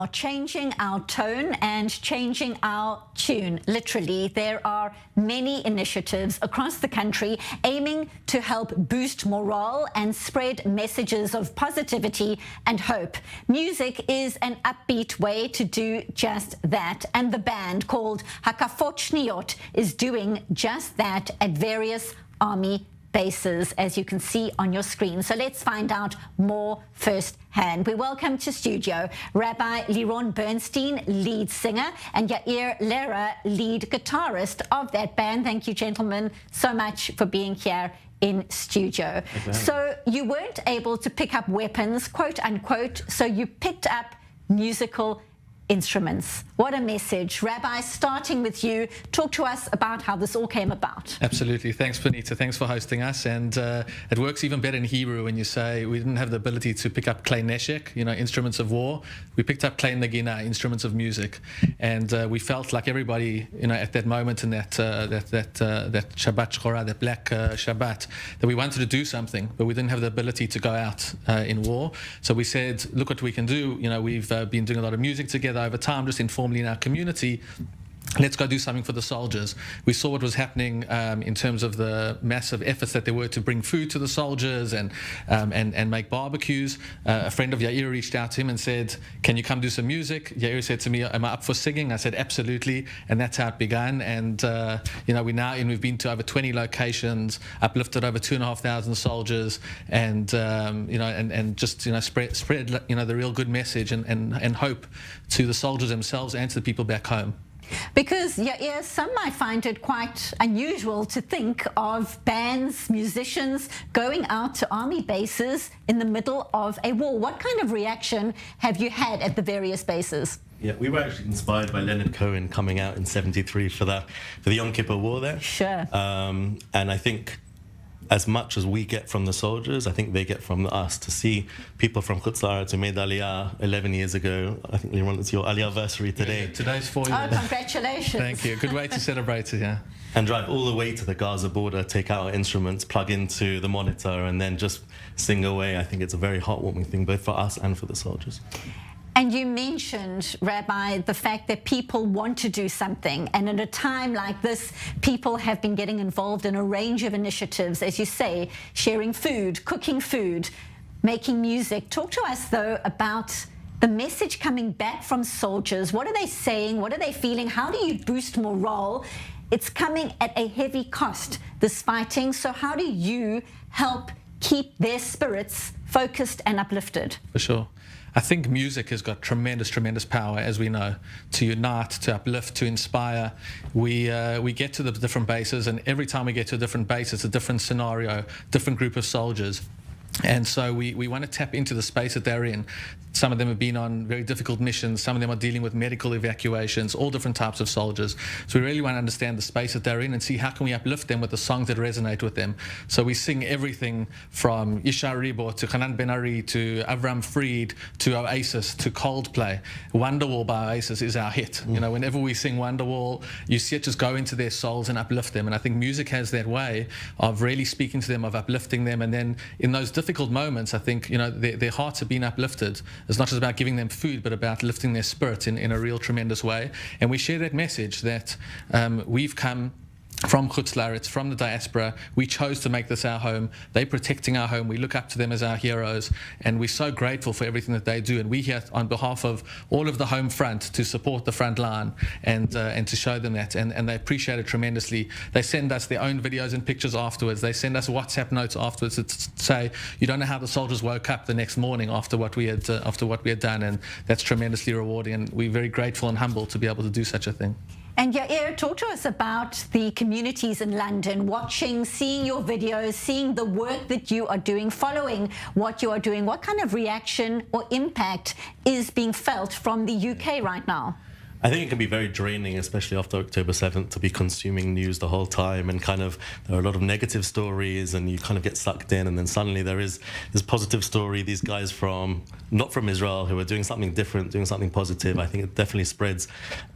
are changing our tone and changing our tune. Literally, there are many initiatives across the country aiming to help boost morale and spread messages of positivity and hope. Music is an upbeat way to do just that, and the band called Hakafot Shnyiot is doing just that at various army bases, as you can see on your screen. So let's find out more firsthand. We welcome to studio Rabbi Leron Bernstein, lead singer, and Yair, Lehrer, lead guitarist of that band. Thank you, gentlemen, so much for being here in studio. So you weren't able to pick up weapons, quote unquote, so you picked up musical instruments. What a message. Rabbi, starting with you, talk to us about how this all came about. Absolutely. Thanks, Benita. Thanks for hosting us. And it works even better in Hebrew when you say we didn't have the ability to pick up klei neshek, instruments of war. We picked up klei nagina, instruments of music. And we felt like everybody, at that moment in that Shabbat Shchora, that black Shabbat, that we wanted to do something, but we didn't have the ability to go out in war. So we said, look what we can do. We've been doing a lot of music together over time, just informally in our community. Let's go do something for the soldiers. We saw what was happening in terms of the massive efforts that there were to bring food to the soldiers and make barbecues. A friend of Yair reached out to him and said, can you come do some music? Yair said to me, am I up for singing? I said, absolutely. And that's how it began. And, we've been to over 20 locations, uplifted over 2,500 soldiers, and just spread the real good message and hope to the soldiers themselves and to the people back home. Because, Yair, some might find it quite unusual to think of bands, musicians going out to army bases in the middle of a war. What kind of reaction have you had at the various bases? Yeah, we were actually inspired by Leonard Cohen coming out in '73 for the Yom Kippur War there. Sure. And I think as much as we get from the soldiers, I think they get from us. To see people from Chutz La'aretz who made Aliyah 11 years ago. I think, Leron, it's your Aliyah anniversary today. Yeah, today's 4 years. Oh, congratulations. Thank you. Good way to celebrate it, yeah. And drive all the way to the Gaza border, take out our instruments, plug into the monitor, and then just sing away. I think it's a very heartwarming thing, both for us and for the soldiers. And you mentioned, Rabbi, the fact that people want to do something. And at a time like this, people have been getting involved in a range of initiatives, as you say, sharing food, cooking food, making music. Talk to us, though, about the message coming back from soldiers. What are they saying? What are they feeling? How do you boost morale? It's coming at a heavy cost, this fighting. So how do you help keep their spirits focused and uplifted? For sure. I think music has got tremendous power, as we know, to unite, to uplift, to inspire. We get to the different bases, and every time we get to a different base, it's a different scenario, different group of soldiers. And so we want to tap into the space that they're in. Some of them have been on very difficult missions. Some of them are dealing with medical evacuations, all different types of soldiers. So we really want to understand the space that they're in and see how can we uplift them with the songs that resonate with them. So we sing everything from Isha Ribo to Hanan Ben Ari to Avram Fried to Oasis to Coldplay. Wonderwall by Oasis is our hit. Whenever we sing Wonderwall, you see it just go into their souls and uplift them. And I think music has that way of really speaking to them, of uplifting them. And then in those difficult moments, I think their hearts have been uplifted. It's not just about giving them food, but about lifting their spirits in a real tremendous way. And we share that message that we've come from Chutz La'aretz, from the diaspora. We chose to make this our home. They're protecting our home. We look up to them as our heroes, and we're so grateful for everything that they do. And we're here on behalf of all of the home front to support the front line and to show them that. And they appreciate it tremendously. They send us their own videos and pictures afterwards. They send us WhatsApp notes afterwards to say, you don't know how the soldiers woke up the next morning after what we had done, and that's tremendously rewarding. And we're very grateful and humble to be able to do such a thing. And Yair, talk to us about the communities in London, watching, seeing your videos, seeing the work that you are doing, following what you are doing. What kind of reaction or impact is being felt from the UK right now? I think it can be very draining, especially after October 7th, to be consuming news the whole time, and kind of there are a lot of negative stories and you kind of get sucked in, and then suddenly there is this positive story, these guys not from Israel who are doing something different, doing something positive. I think it definitely spreads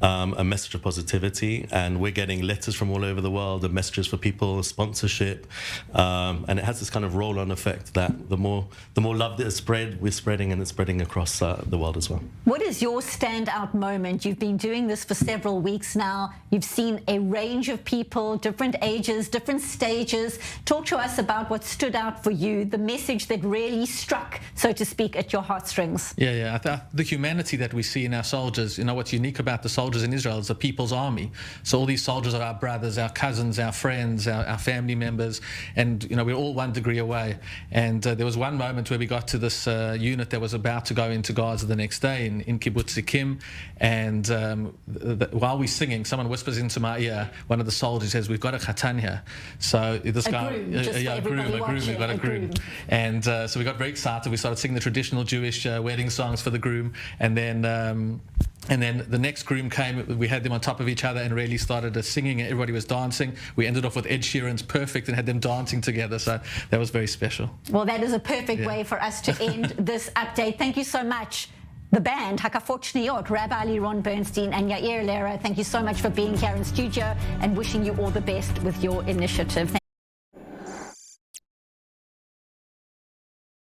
a message of positivity, and we're getting letters from all over the world and messages for people, sponsorship, and it has this kind of roll-on effect that the more love that is spread, we're spreading, and it's spreading across the world as well. What is your standout moment? You've been doing this for several weeks now. You've seen a range of people, different ages, different stages. Talk to us about what stood out for you, the message that really struck, so to speak, at your heartstrings. Yeah. The humanity that we see in our soldiers, what's unique about the soldiers in Israel is the people's army. So all these soldiers are our brothers, our cousins, our friends, our family members, and we're all 1 degree away. And there was one moment where we got to this unit that was about to go into Gaza the next day in Kibbutz Zikim, and while we're singing, someone whispers into my ear, one of the soldiers says, "We've got a khatan here." So this guy, a groom, we've got a groom. And so we got very excited. We started singing the traditional Jewish wedding songs for the groom, and then the next groom came. We had them on top of each other and really started singing, and everybody was dancing. We ended off with Ed Sheeran's "Perfect" and had them dancing together. So that was very special. Well, that is a perfect way for us to end this update. Thank you so much. The band, Hakafot Shnyiot, Rabbi Leron, Bernstein and Yair, Lehrer, thank you so much for being here in studio, and wishing you all the best with your initiative.